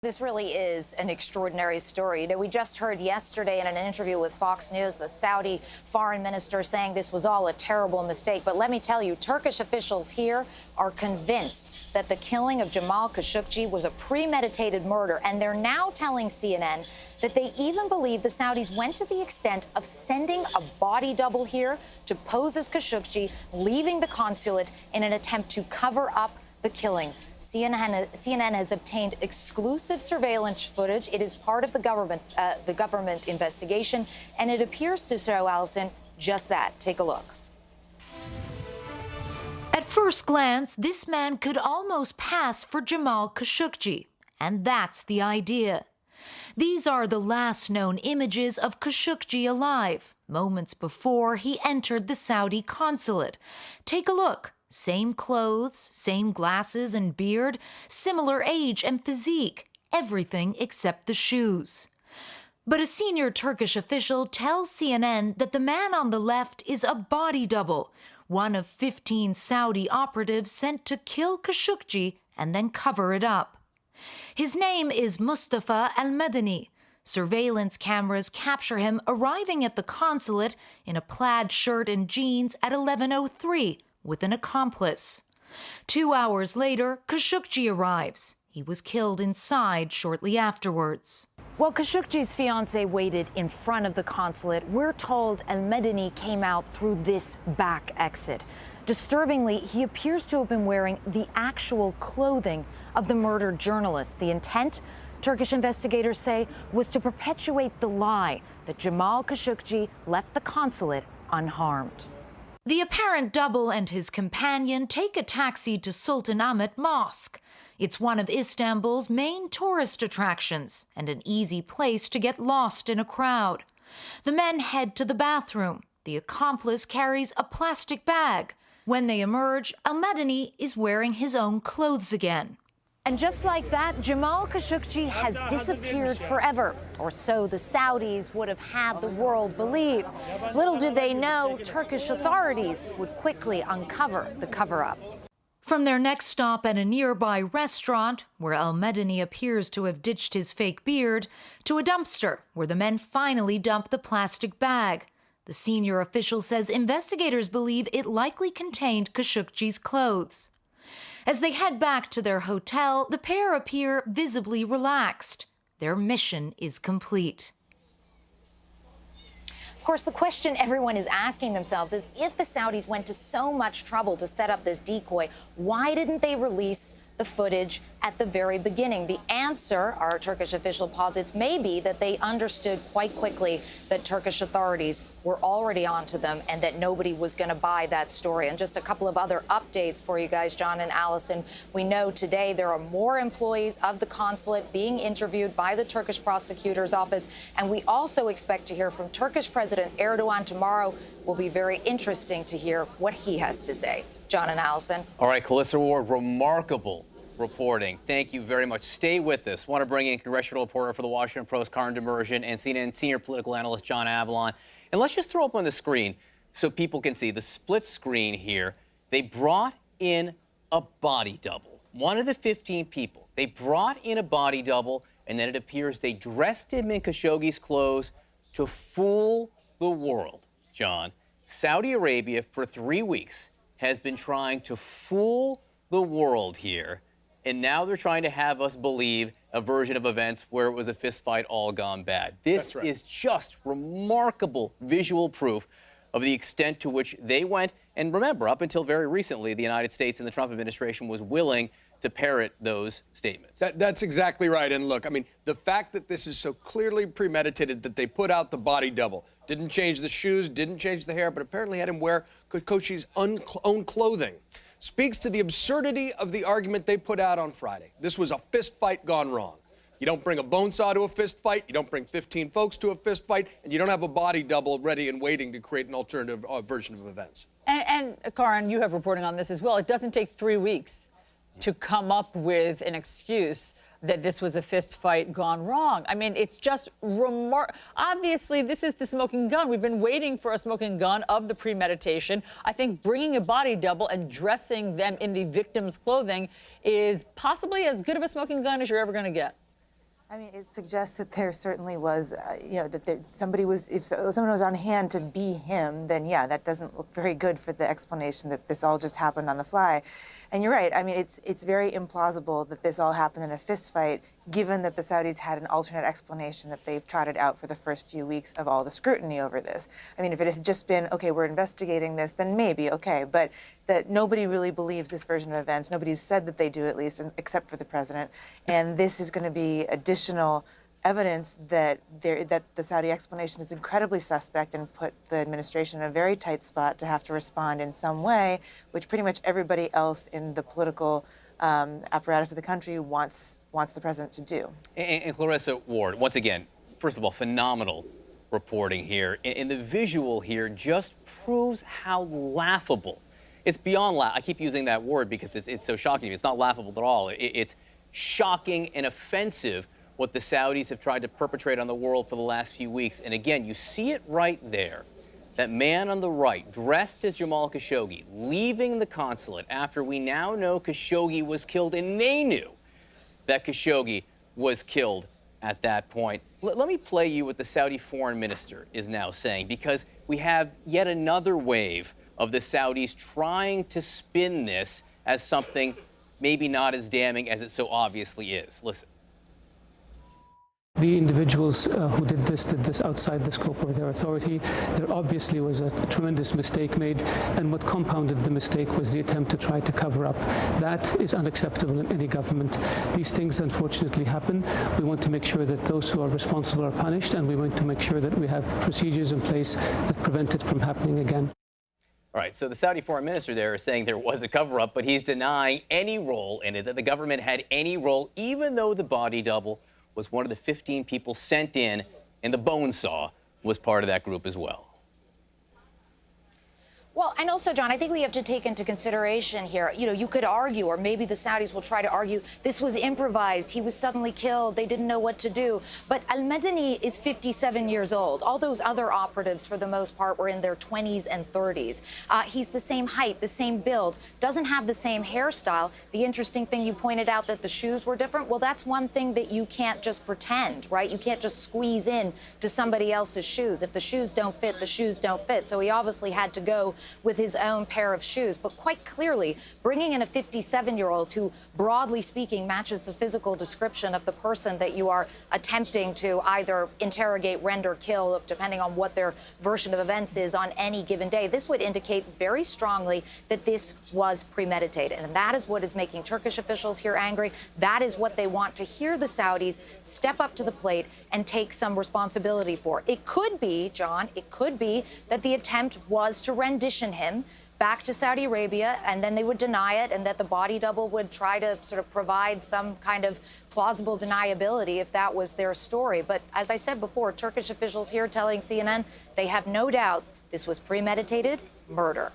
This really is an extraordinary story. You know, we just heard yesterday in an interview with Fox News, the Saudi foreign minister saying this was all a terrible mistake. But let me tell you, Turkish officials here are convinced that the killing of Jamal Khashoggi was a premeditated murder. And they're now telling CNN that they even believe the Saudis went to the extent of sending a body double here to pose as Khashoggi, leaving the consulate in an attempt to cover up the killing. CNN has obtained exclusive surveillance footage. It is part of the government investigation, and it appears to show, Allison, just that. Take a look. At first glance, this man could almost pass for Jamal Khashoggi, and that's the idea. These are the last known images of Khashoggi alive, moments before he entered the Saudi consulate. Take a look. Same clothes, same glasses and beard, similar age and physique, everything except the shoes. But a senior Turkish official tells CNN that the man on the left is a body double, one of 15 Saudi operatives sent to kill Khashoggi and then cover it up. His name is Mustafa al-Madani. Surveillance cameras capture him arriving at the consulate in a plaid shirt and jeans at 11:03. With an accomplice. 2 hours later, Khashoggi arrives. He was killed inside shortly afterwards. While Khashoggi's fiancée waited in front of the consulate, we're told al-Madani came out through this back exit. Disturbingly, he appears to have been wearing the actual clothing of the murdered journalist. The intent, Turkish investigators say, was to perpetuate the lie that Jamal Khashoggi left the consulate unharmed. The apparent double and his companion take a taxi to Sultanahmet Mosque. It's one of Istanbul's main tourist attractions and an easy place to get lost in a crowd. The men head to the bathroom. The accomplice carries a plastic bag. When they emerge, al-Madani is wearing his own clothes again. And just like that, Jamal Khashoggi has disappeared forever, or so the Saudis would have had the world believe. Little did they know Turkish authorities would quickly uncover the cover-up. From their next stop at a nearby restaurant, where al-Madani appears to have ditched his fake beard, to a dumpster, where the men finally dump the plastic bag. The senior official says investigators believe it likely contained Khashoggi's clothes. As they head back to their hotel, the pair appear visibly relaxed. Their mission is complete. Of course, the question everyone is asking themselves is, if the Saudis went to so much trouble to set up this decoy, why didn't they release the footage at the very beginning? The answer, our Turkish official posits, may be that they understood quite quickly that Turkish authorities were already onto them and that nobody was going to buy that story. And just a couple of other updates for you guys, John and Allison. We know today there are more employees of the consulate being interviewed by the Turkish prosecutor's office. And we also expect to hear from Turkish President Erdogan tomorrow. Will be very interesting to hear what he has to say. John and Allison. All right, Calissa Ward, remarkable reporting. Thank you very much. Stay with us. Want to bring in congressional reporter for the Washington Post, Karin Demirjian, and CNN senior political analyst John Avalon. And let's just throw up on the screen so people can see the split screen here. They brought in a body double. One of the 15 people. They brought in a body double, and then it appears they dressed him in Khashoggi's clothes to fool the world. John, Saudi Arabia for 3 weeks has been trying to fool the world here, and now they're trying to have us believe a version of events where it was a fistfight all gone bad. This is just remarkable visual proof of the extent to which they went. And remember, up until very recently, the United States and the Trump administration was willing to parrot those statements. That's exactly right. And look, I mean, the fact that this is so clearly premeditated, that they put out the body double, didn't change the shoes, didn't change the hair, but apparently had him wear Khashoggi's own clothing, speaks to the absurdity of the argument they put out on Friday. This was a fist fight gone wrong. You don't bring a bone saw to a fist fight, you don't bring 15 folks to a fist fight, and you don't have a body double ready and waiting to create an alternative version of events. And Karin, you have reporting on this as well. It doesn't take 3 weeks to come up with an excuse that this was a fist fight gone wrong. I mean, it's just obviously, this is the smoking gun. We've been waiting for a smoking gun of the premeditation. I think bringing a body double and dressing them in the victim's clothing is possibly as good of a smoking gun as you're ever going to get. I mean, it suggests that there certainly was, that somebody was, if someone was on hand to be him, then yeah, that doesn't look very good for the explanation that this all just happened on the fly. And you're right. I mean, it's very implausible that this all happened in a fist fight, given that the Saudis had an alternate explanation that they've trotted out for the first few weeks of all the scrutiny over this. I mean, if it had just been, okay, we're investigating this, then maybe, okay, but that nobody really believes this version of events. Nobody's said that they do, at least, except for the president. And this is going to be additional evidence that the Saudi explanation is incredibly suspect and put the administration in a very tight spot to have to respond in some way, which pretty much everybody else in the political apparatus of the country wants the president to do. And Clarissa Ward, once again, first of all, phenomenal reporting here. And the visual here just proves how laughable. It's beyond I keep using that word because it's so shocking. It's not laughable at all. It's shocking and offensive what the Saudis have tried to perpetrate on the world for the last few weeks. And again, you see it right there. That man on the right, dressed as Jamal Khashoggi, leaving the consulate after we now know Khashoggi was killed, and they knew that Khashoggi was killed at that point. Let me play you what the Saudi foreign minister is now saying, because we have yet another wave of the Saudis trying to spin this as something maybe not as damning as it so obviously is. Listen. The individuals who did this outside the scope of their authority. There obviously was a tremendous mistake made, and what compounded the mistake was the attempt to try to cover up. That is unacceptable in any government. These things unfortunately happen. We want to make sure that those who are responsible are punished, and we want to make sure that we have procedures in place that prevent it from happening again. All right, so the Saudi foreign minister there is saying there was a cover-up, but he's denying any role in it, that the government had any role, even though the body double was one of the 15 people sent in, and the bone saw was part of that group as well. Well, and also, John, I think we have to take into consideration here, you could argue, or maybe the Saudis will try to argue, this was improvised. He was suddenly killed. They didn't know what to do. But al-Madani is 57 years old. All those other operatives, for the most part, were in their 20s and 30s. He's the same height, the same build, doesn't have the same hairstyle. The interesting thing, you pointed out that the shoes were different. Well, that's one thing that you can't just pretend, right? You can't just squeeze in to somebody else's shoes. If the shoes don't fit, the shoes don't fit. So he obviously had to go with his own pair of shoes. But quite clearly, bringing in a 57-year-old who, broadly speaking, matches the physical description of the person that you are attempting to either interrogate, render, kill, depending on what their version of events is on any given day, this would indicate very strongly that this was premeditated. And that is what is making Turkish officials here angry. That is what they want to hear the Saudis step up to the plate and take some responsibility for. It could be, John, it could be that the attempt was to rendition him back to Saudi Arabia, and then they would deny it, and that the body double would try to sort of provide some kind of plausible deniability if that was their story. But as I said before, Turkish officials here telling CNN they have no doubt this was premeditated murder.